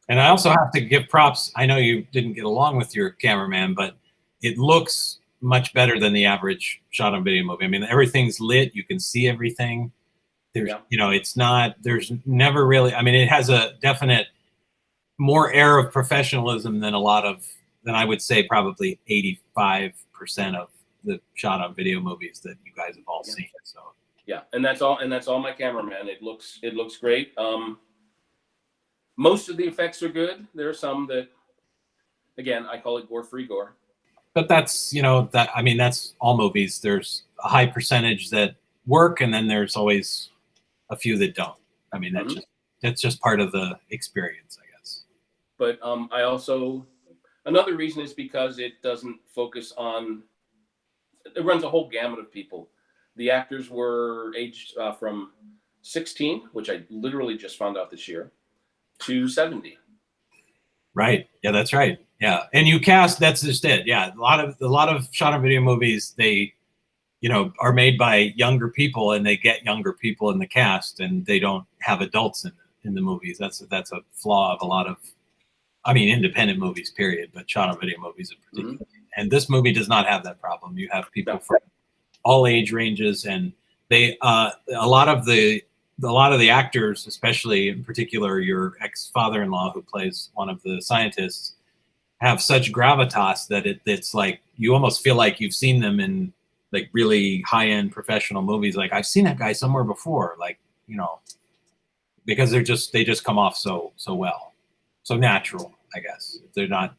And I also have to give props. I know you didn't get along with your cameraman, but it looks much better than the average shot on video movie. I mean, everything's lit. You can see everything. There's, it's not, there's never really, I mean, it has a definite more air of professionalism than than I would say probably 85% of the shot on video movies that you guys have all seen. So yeah, and that's all my cameraman. It looks great. Most of the effects are good. There are some that, again, I call it gore-free gore. But that's, that's all movies. There's a high percentage that work, and then there's always a few that don't. I mean, that's just part of the experience, I guess. But I also, another reason is because it doesn't focus on, it runs a whole gamut of people. The actors were aged from 16, which I literally just found out this year, to 70. Right. Yeah, that's right. Yeah. And you cast, that's just it. Yeah. A lot of shot on video movies, they, are made by younger people, and they get younger people in the cast, and they don't have adults in the movies. That's a flaw of a lot of, independent movies, period, but shot on video movies in particular. Mm-hmm. And this movie does not have that problem. You have people from all age ranges, and they, a lot of the actors, especially in particular your ex-father-in-law who plays one of the scientists, have such gravitas that it's like you almost feel like you've seen them in like really high-end professional movies. Like, I've seen that guy somewhere before, like, because they just come off so well, so natural, I guess. They're not,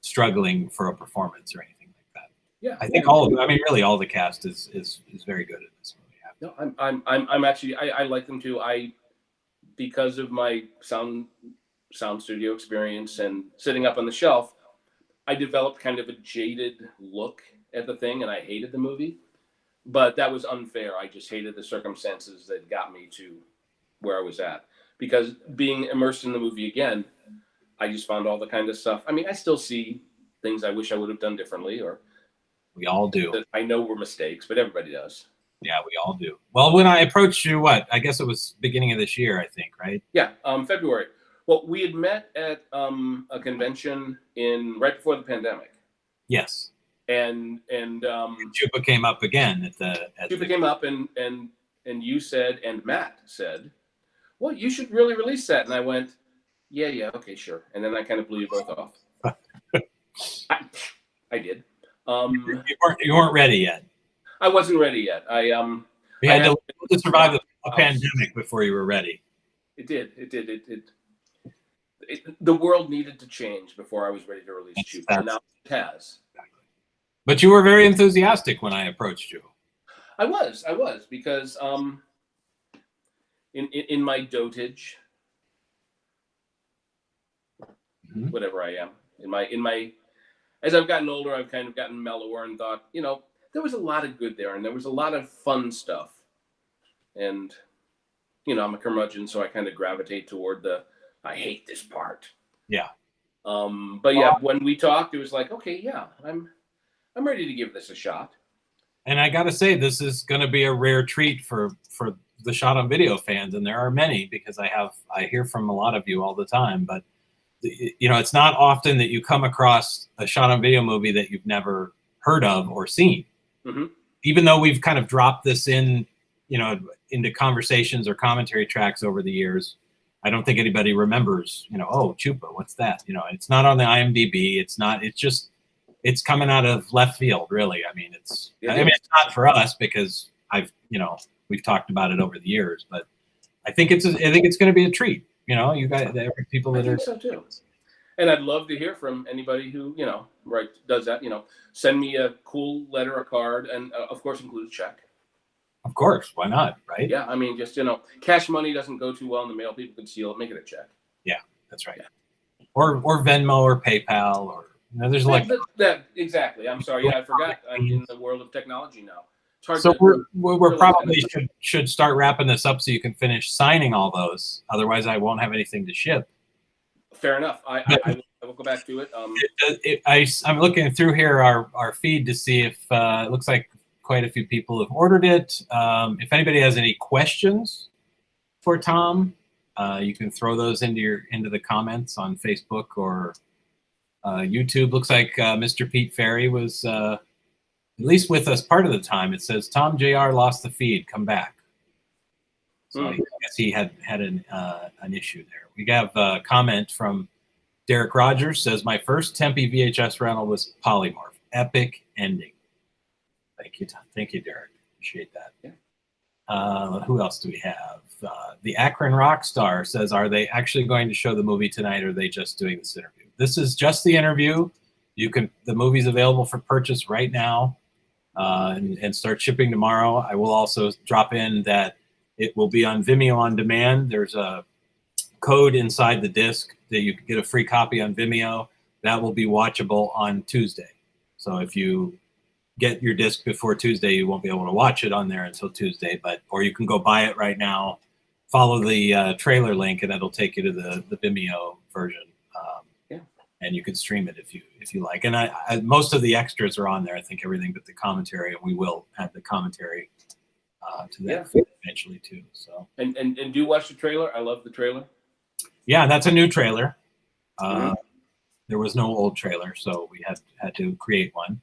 struggling for a performance or anything like that. Yeah, I think really all the cast is very good at this movie. No, I'm actually, I like them too. Because of my sound studio experience and sitting up on the shelf, I developed kind of a jaded look at the thing, and I hated the movie. But that was unfair. I just hated the circumstances that got me to where I was at. Because being immersed in the movie again, I just found all the kind of stuff. I mean, I still see things I wish I would have done differently, or we all do. that I know were mistakes, but everybody does. Yeah, we all do. Well, when I approached you, I guess it was beginning of this year, I think, right? Yeah, February. Well, we had met at a convention right before the pandemic. Yes. And Chupa came up again Chupa came up and you said, and Matt said, well, you should really release that. And I went, yeah, okay, sure. And then I kind of blew you both off. I did. You weren't ready yet. I wasn't ready yet. You had to survive a pandemic before you were ready. It did. The world needed to change before I was ready to release Chupa. And now it has. But you were very enthusiastic when I approached you. I was because in my dotage, whatever I am, in my as I've gotten older, I've kind of gotten mellower and thought, there was a lot of good there and there was a lot of fun stuff. And I'm a curmudgeon, so I kind of gravitate toward I hate this part. Yeah. But yeah, when we talked, it was like, okay, yeah, I'm ready to give this a shot. And I got to say, this is going to be a rare treat for the Shot on Video fans, and there are many, because I hear from a lot of you all the time. But it's not often that you come across a Shot on Video movie that you've never heard of or seen. Mm-hmm. Even though we've kind of dropped this into conversations or commentary tracks over the years, I don't think anybody remembers. Oh, Chupa, what's that? It's not on the IMDb. It's not. It's just. It's coming out of left field, really. I mean, it's not for us because we've talked about it over the years, but I think it's going to be a treat. You guys, people that I think so too. And I'd love to hear from anybody who does that. Send me a cool letter, a card, and of course include a check. Of course, why not? Right? Yeah, I mean, just cash money doesn't go too well in the mail. People can steal it. Make it a check. Yeah, that's right. Yeah. Or Venmo or PayPal or. There's that exactly. I'm sorry. Yeah, I forgot. I'm in the world of technology now. It's hard. So we're probably should start wrapping this up so you can finish signing all those. Otherwise, I won't have anything to ship. Fair enough. I will go back to it. I'm looking through here our feed to see if it looks like quite a few people have ordered it. If anybody has any questions for Tom, you can throw those into the comments on Facebook or. YouTube. Looks like Mr. Pete Ferry was at least with us part of the time. It says Tom Jr. lost the feed. Come back. So I guess he had an issue there. We have a comment from Derek Rogers. Says my first Tempe VHS rental was Polymorph. Epic ending. Thank you, Derek. Appreciate that. Yeah. Who else do we have? The Akron Rockstar says, are they actually going to show the movie tonight, or are they just doing this interview? This is just the interview. The movie's available for purchase right now and start shipping tomorrow. I will also drop in that it will be on Vimeo on demand. There's a code inside the disc that you can get a free copy on Vimeo. That will be watchable on Tuesday. So if you get your disc before Tuesday, you won't be able to watch it on there until Tuesday. Or you can go buy it right now, follow the trailer link, and it'll take you to the Vimeo version. And you can stream it if you like. And I most of the extras are on there. I think everything but the commentary, and we will add the commentary to that eventually too. So and do you watch the trailer? I love the trailer. Yeah, that's a new trailer. There was no old trailer, so we had to create one.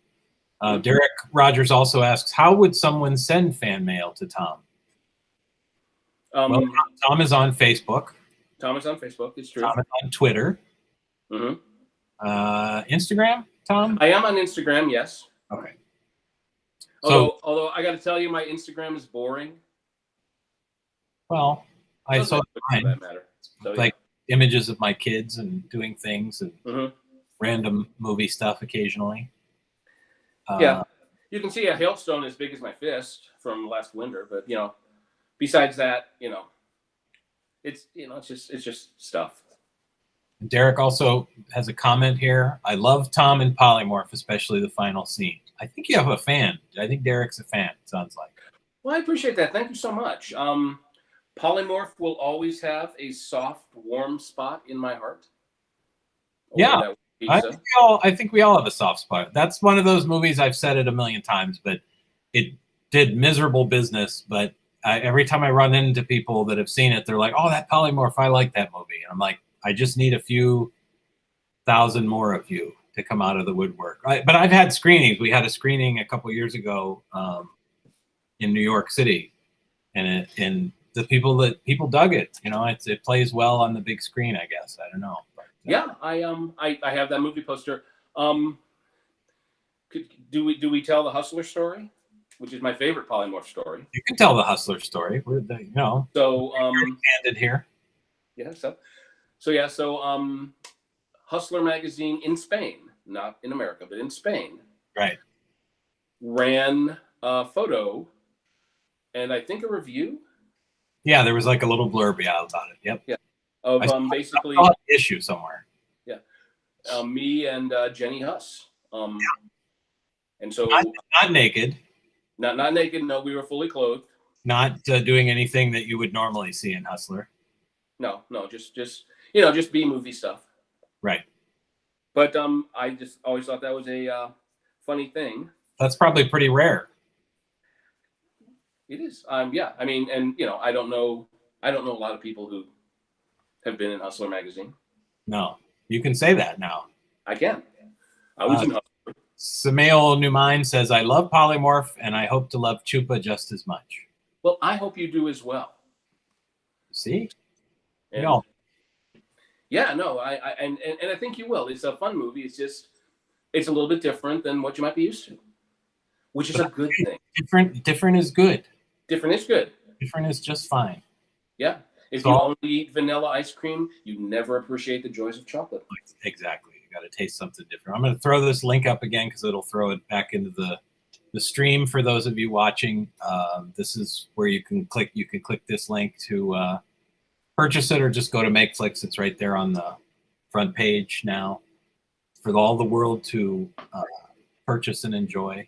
Derek Rogers also asks, how would someone send fan mail to Tom? Well, Tom is on Facebook. Tom is on Facebook. It's true. Tom is on Twitter. Mm-hmm. Instagram, Tom? I am on Instagram, yes. Okay. Although I got to tell you, my Instagram is boring. Well, I saw mine. That matter. So, like images of my kids and doing things and random movie stuff occasionally. Yeah, you can see a hailstone as big as my fist from last winter, but besides that, it's just stuff. Derek also has a comment here. I love Tom and Polymorph, especially the final scene. I think you have a fan. I think Derek's a fan, it sounds like. Well, I appreciate that. Thank you so much. Polymorph will always have a soft, warm spot in my heart. Yeah, I think we all have a soft spot. That's one of those movies, I've said it a million times, but did miserable business, but every time I run into people that have seen it, they're like, "Oh, that Polymorph, I like that movie." And I'm like, I just need a few thousand more of you to come out of the woodwork. But I've had screenings. We had a screening a couple years ago in New York City, and the people dug it. You know, it plays well on the big screen, I guess. I don't know. But, yeah, I have that movie poster. Do we tell the Hustler story, which is my favorite Polymorph story? You can tell the Hustler story. We're so candid here. Yeah. So Hustler magazine in Spain, not in America, but in Spain, right, ran a photo and I think a review. Yeah, there was like a little blurb about it. Yep. Yeah. Of basically I saw an issue somewhere. Yeah. Me and Jenny Huss. And so not naked. Not naked. No, we were fully clothed. Not doing anything that you would normally see in Hustler. No, just B movie stuff. Right. But I just always thought that was a funny thing. That's probably pretty rare. It is. Yeah. I mean, and I don't know a lot of people who have been in Hustler magazine. No, you can say that now. I can. I was in Hustler. Samael Newmine says, "I love Polymorph, and I hope to love Chupa just as much." Well, I hope you do as well. See? And, no. Yeah, no, I think you will. It's a fun movie. It's a little bit different than what you might be used to, which is a good thing. Different is good. Different is good. Different is just fine. Yeah. If you only eat vanilla ice cream, you never appreciate the joys of chocolate. Exactly. You got to taste something different. I'm going to throw this link up again because it'll throw it back into the stream for those of you watching. This is where you can click. You can click this link to purchase it, or just go to Makeflix. It's right there on the front page now for all the world to purchase and enjoy.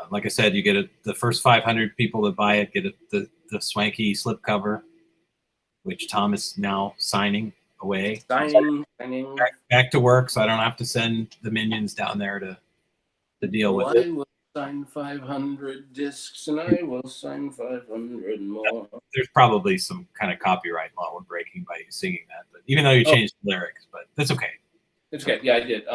Like I said, you get the first 500 people that buy it get the swanky slipcover, which Tom is now signing away. Signing. Back to work, so I don't have to send the minions down there to deal with it. I will sign 500 discs, and I will sign 500 more. There's probably some kind of copyright law we're breaking by you singing that, but even though you changed the lyrics, but that's okay. It's okay. Yeah, I did.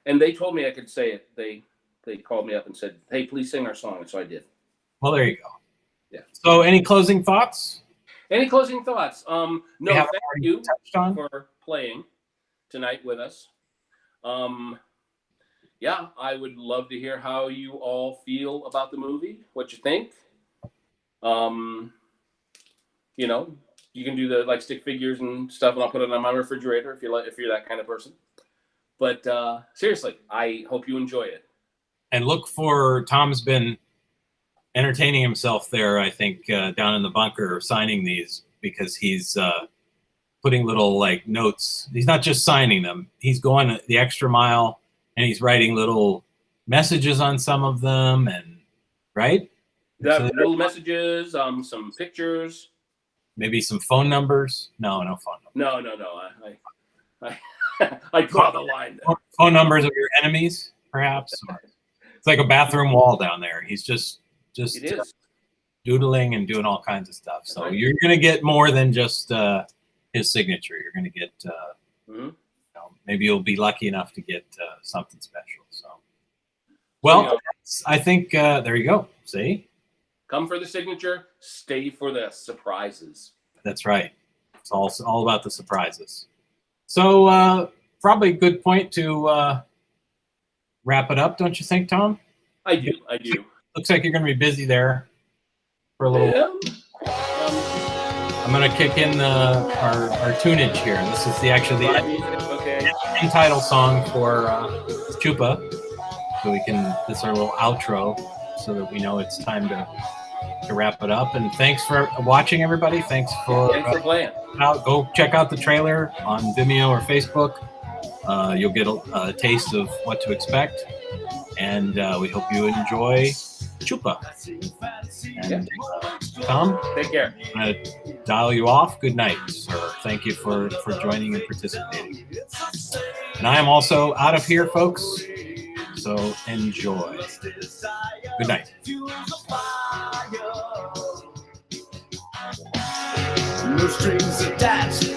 And they told me I could say it. They called me up and said, "Hey, please sing our song," and so I did. Well, there you go. Yeah. So, any closing thoughts? Any closing thoughts? No, thank you on? for playing tonight with us. Yeah, I would love to hear how you all feel about the movie, what you think. You can do the stick figures and stuff, and I'll put it on my refrigerator if you're that kind of person. But seriously, I hope you enjoy it. And look for Tom's been entertaining himself there, I think, down in the bunker signing these, because he's putting little notes. He's not just signing them. He's going the extra mile, and he's writing little messages on some of them, and right? Little messages, some pictures. Maybe some phone numbers. No phone numbers. No. I draw the line there. Phone numbers of your enemies, perhaps. It's like a bathroom wall down there. He's just it is. Doodling and doing all kinds of stuff. So you're going to get more than just his signature. You're going to get, maybe you'll be lucky enough to get something special. So, well, I think there you go. See? Come for the signature, stay for the surprises. That's right. It's all about the surprises. So probably a good point to wrap it up, don't you think, Tom? I do. Looks like you're going to be busy there for a little. Yeah. I'm going to kick in our tunage here. This is the end title song for Chupa. So this is our little outro, so that we know it's time to wrap it up. And thanks for watching, everybody. Thanks for playing. Go check out the trailer on Vimeo or Facebook. You'll get a taste of what to expect. And we hope you enjoy Chupa. And Tom, take care. I'm going to dial you off. Good night, sir. Thank you for joining and participating. And I am also out of here, folks. So enjoy. Good night. No strings attached,